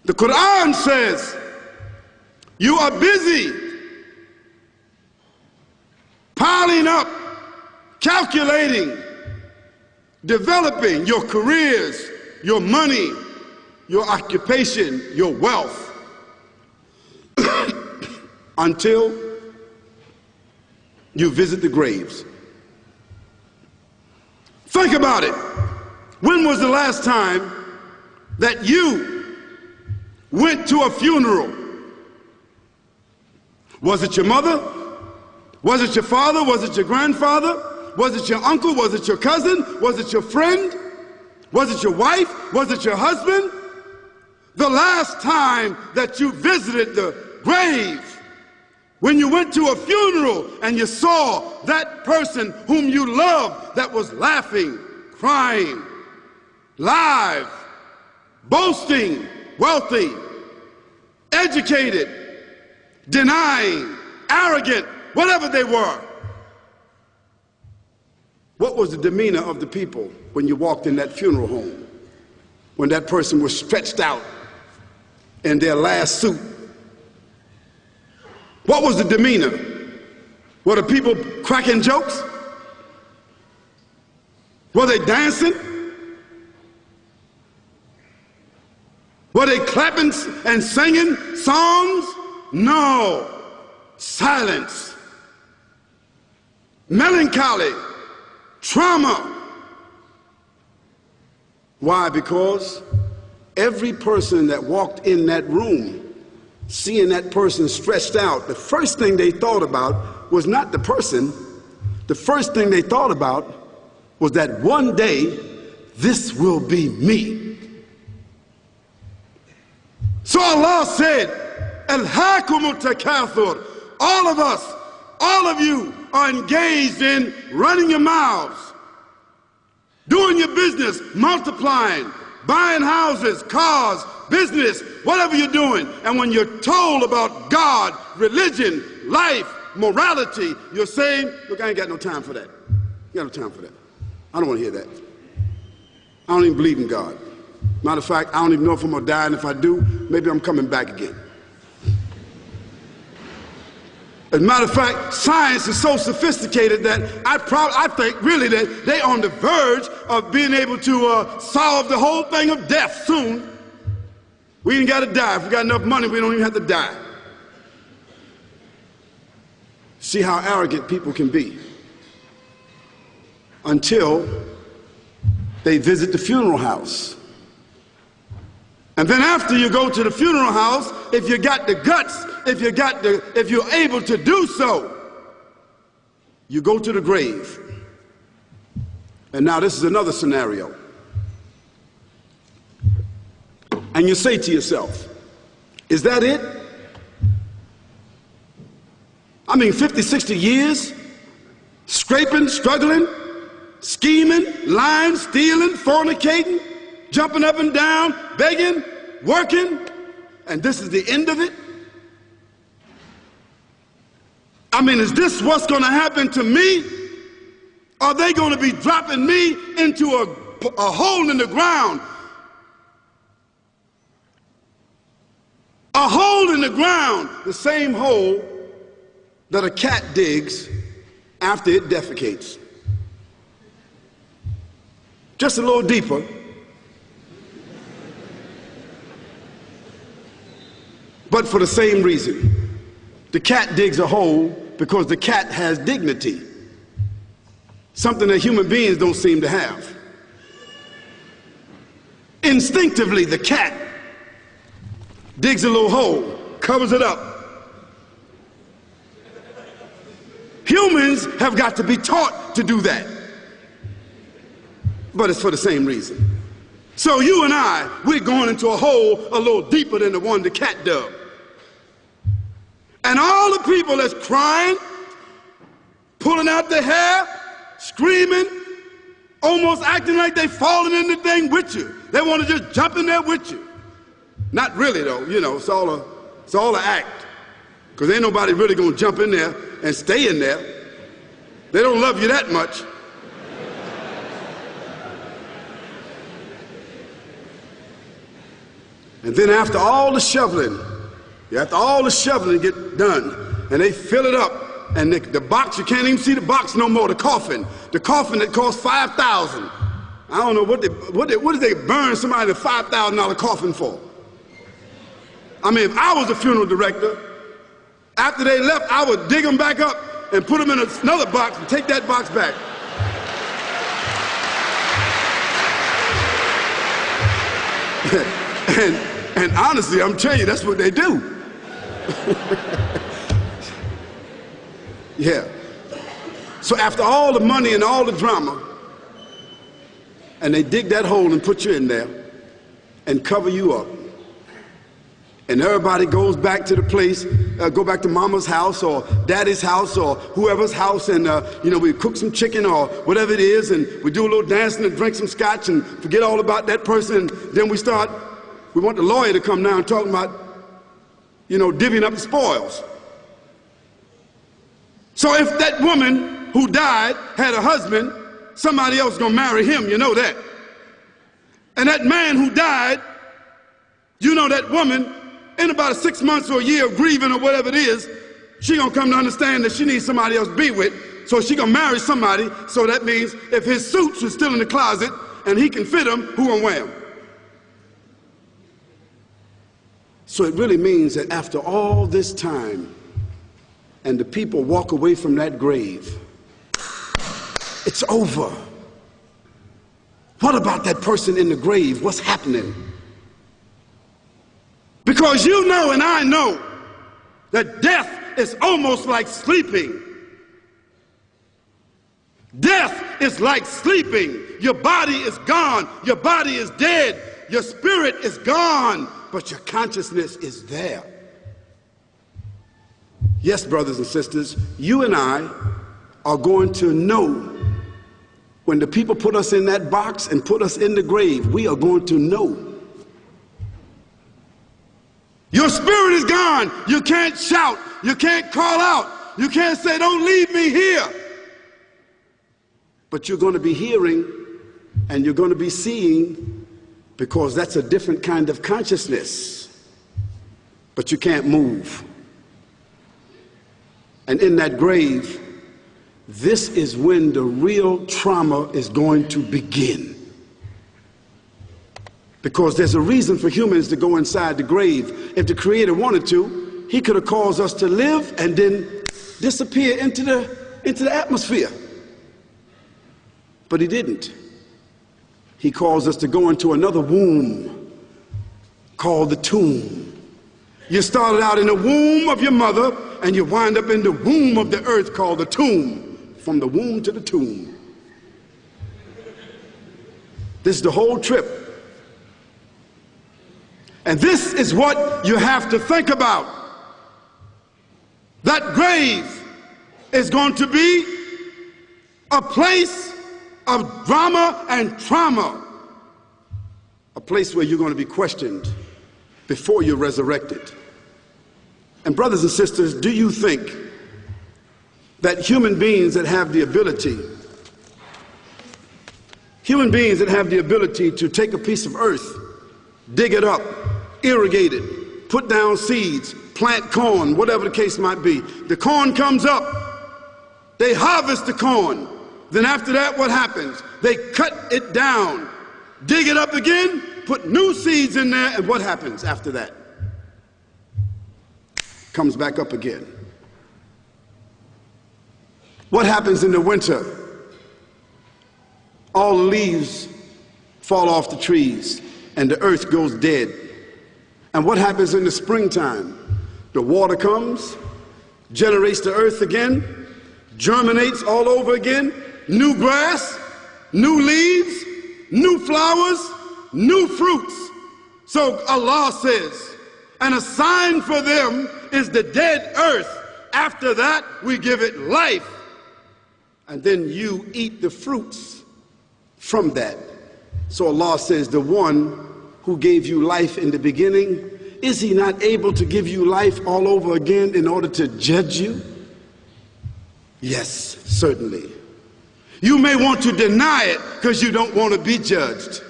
The Quran says you are busy piling up, calculating, developing your careers, your money, your occupation, your wealth, until you visit the graves. Think about it. When was the last time that you went to a funeral? Was it your mother? Was it your father? Was it your grandfather? Was it your uncle? Was it your cousin? Was it your friend? Was it your wife? Was it your husband? The last time that you visited the grave, when you went to a funeral and you saw that person whom you loved that was laughing, crying, live, boasting, wealthy, educated, denying, arrogant, whatever they were. What was the demeanor of the people when you walked in that funeral home? When that person was stretched out in their last suit? What was the demeanor? Were the people cracking jokes? Were they dancing? Were they clapping and singing songs? No. Silence. Melancholy. Trauma. Why? Because every person that walked in that room, seeing that person stretched out, the first thing they thought about was not the person. The first thing they thought about was that one day this will be me. So Allah said, Alhaakumut takathur. All of us, all of you are engaged in running your mouths, doing your business, multiplying, buying houses, cars, business, whatever you're doing. And when you're told about God, religion, life, morality, you're saying, look, I ain't got no time for that. I got no time for that. I don't want to hear that. I don't even believe in God. Matter of fact, I don't even know if I'm going to die, and if I do, maybe I'm coming back again. As a matter of fact, science is so sophisticated that I think really that they're on the verge of being able to solve the whole thing of death soon. We ain't got to die. If we got enough money, we don't even have to die. See how arrogant people can be until they visit the funeral house. And then after you go to the funeral house, if you got the guts, if you're able to do so, you go to the grave. And now this is another scenario. And you say to yourself, is that it? I mean, 50, 60 years, scraping, struggling, scheming, lying, stealing, fornicating, jumping up and down, begging, working, and this is the end of it? I mean, is this what's going to happen to me? Are they going to be dropping me into a hole in the ground? A hole in the ground, the same hole that a cat digs after it defecates. Just a little deeper. But for the same reason. The cat digs a hole because the cat has dignity. Something that human beings don't seem to have. Instinctively, the cat digs a little hole, covers it up. Humans have got to be taught to do that. But it's for the same reason. So you and I, we're going into a hole a little deeper than the one the cat dug. And all the people that's crying, pulling out their hair, screaming, almost acting like they falling in the thing with you. They want to just jump in there with you. Not really though, you know, it's all an act. Because ain't nobody really gonna jump in there and stay in there. They don't love you that much. And then after all the shoveling get done, and they fill it up, and the box, you can't even see the box no more, the coffin that cost $5,000. I don't know what did they burn somebody a $5,000 coffin for? I mean, if I was a funeral director, after they left, I would dig them back up and put them in another box and take that box back. and honestly, I'm telling you, that's what they do. Yeah. So after all the money and all the drama, and they dig that hole and put you in there and cover you up, and everybody goes back to the place, go back to mama's house or daddy's house or whoever's house, and we cook some chicken or whatever it is, and we do a little dancing and drink some scotch and forget all about that person, and then we want the lawyer to come down talking about, divvying up the spoils. So if that woman who died had a husband, somebody else gonna marry him, you know that. And that man who died, that woman, in about 6 months or a year of grieving or whatever it is, she gonna come to understand that she needs somebody else to be with, so she gonna marry somebody. So that means if his suits are still in the closet and he can fit them, who gonna wear them? So it really means that after all this time, and the people walk away from that grave, it's over. What about that person in the grave? What's happening? Because you know and I know that death is almost like sleeping. Death is like sleeping. Your body is gone. Your body is dead. Your spirit is gone, but your consciousness is there. Yes, brothers and sisters, you and I are going to know when the people put us in that box and put us in the grave. We are going to know. Your spirit is gone. You can't shout. You can't call out. You can't say, "Don't leave me here." But you're going to be hearing and you're going to be seeing, because that's a different kind of consciousness. But you can't move. And in that grave, this is when the real trauma is going to begin. Because there's a reason for humans to go inside the grave. If the Creator wanted to, he could have caused us to live and then disappear into the atmosphere. But he didn't. He caused us to go into another womb called the tomb. You started out in the womb of your mother, and you wind up in the womb of the earth called the tomb. From the womb to the tomb. This is the whole trip. And this is what you have to think about. That grave is going to be a place of drama and trauma. A place where you're going to be questioned before you're resurrected. And brothers and sisters, do you think that human beings that have the ability to take a piece of earth, dig it up, irrigate it, put down seeds, plant corn, whatever the case might be. The corn comes up, they harvest the corn. Then after that, what happens? They cut it down, dig it up again, put new seeds in there, and what happens after that? Comes back up again. What happens in the winter? All the leaves fall off the trees and the earth goes dead. And what happens in the springtime? The water comes, generates the earth again, germinates all over again, new grass, new leaves, new flowers, new fruits. So Allah says, and a sign for them is the dead earth. After that, we give it life. And then you eat the fruits from that. So Allah says, the one who gave you life in the beginning, is he not able to give you life all over again in order to judge you? Yes, certainly. You may want to deny it because you don't want to be judged.